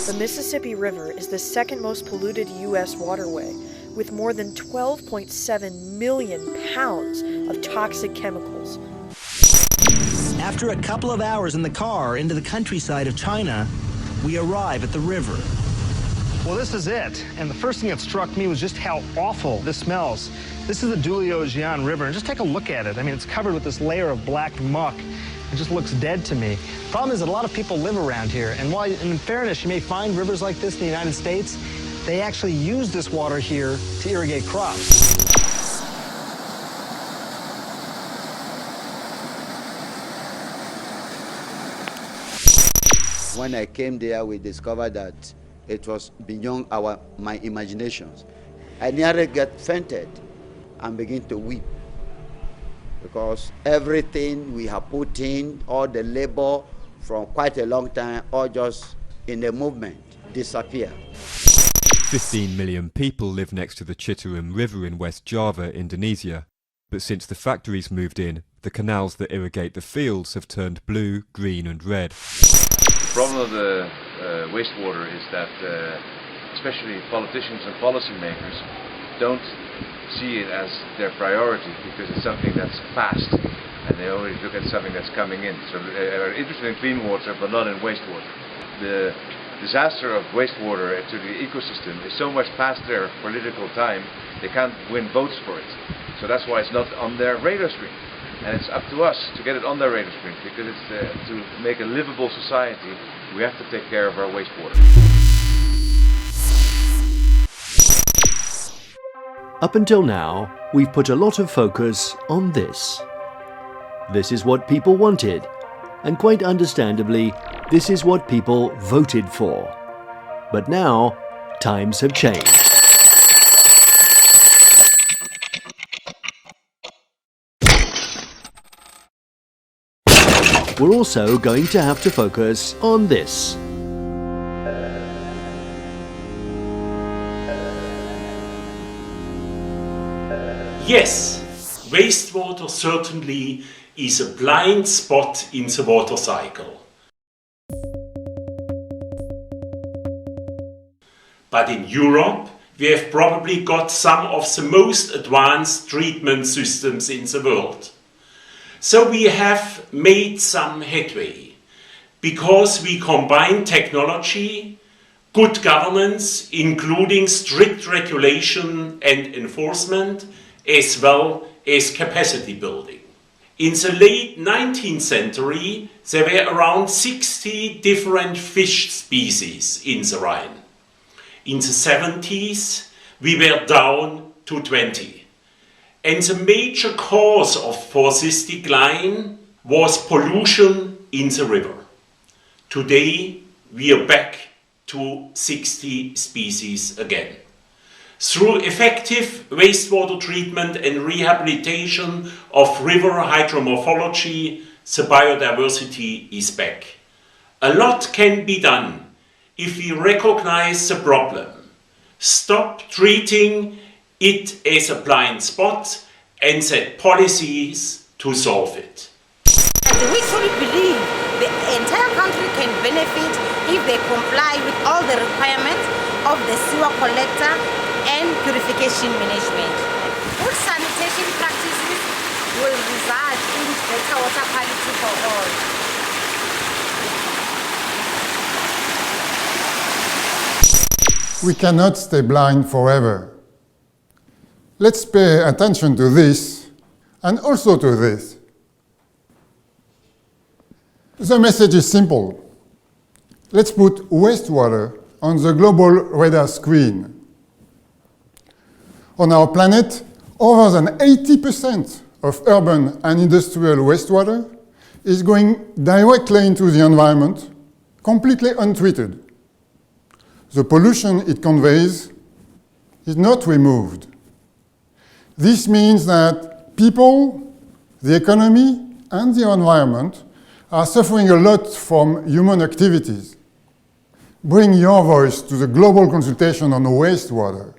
The Mississippi River is the second most polluted U.S. waterway, with more than 12.7 million pounds of toxic chemicals. After a couple of hours in the car into the countryside of China, we arrive at the river. Well, this is it. And the first thing that struck me was just how awful this smells. This is the Duluojian River, and just take a look at it. I mean, it's covered with this layer of black muck. It just looks dead to me. Problem is that a lot of people live around here, and while in fairness you may find rivers like this in the United States, they actually use this water here to irrigate crops. When I came there, we discovered that it was beyond my imaginations. I nearly get fainted and begin to weep, because everything we have put in, all the labor from quite a long time, all just in a movement, disappear. 15 million people live next to the Citarum River in West Java, Indonesia. But since the factories moved in, the canals that irrigate the fields have turned blue, green and red. The problem of the wastewater is that especially politicians and policymakers don't see it as their priority, because it's something that's fast and they always look at something that's coming in. So they are interested in clean water but not in wastewater. The disaster of wastewater to the ecosystem is so much past their political time, they can't win votes for it. So that's why it's not on their radar screen. And it's up to us to get it on their radar screen, because it's to make a livable society, we have to take care of our wastewater. Up until now, we've put a lot of focus on this. This is what people wanted, and quite understandably, this is what people voted for. But now, times have changed. We're also going to have to focus on this. Yes, wastewater certainly is a blind spot in the water cycle. But in Europe, we have probably got some of the most advanced treatment systems in the world. So we have made some headway, because we combine technology, good governance, including strict regulation and enforcement, as well as capacity building. In the late 19th century, there were around 60 different fish species in the Rhine. In the 70s, we were down to 20. And the major cause for this decline was pollution in the river. Today, we are back to 60 species again. Through effective wastewater treatment and rehabilitation of river hydromorphology, the biodiversity is back. A lot can be done if we recognize the problem, stop treating it as a blind spot, and set policies to solve it. We truly believe the entire country can benefit if they comply with all the requirements of the sewer collector and purification management. Good sanitation practices will result in better water quality for all. We cannot stay blind forever. Let's pay attention to this and also to this. The message is simple. Let's put wastewater on the global radar screen. On our planet, over than 80% of urban and industrial wastewater is going directly into the environment, completely untreated. The pollution it conveys is not removed. This means that people, the economy, and the environment are suffering a lot from human activities. Bring your voice to the global consultation on wastewater.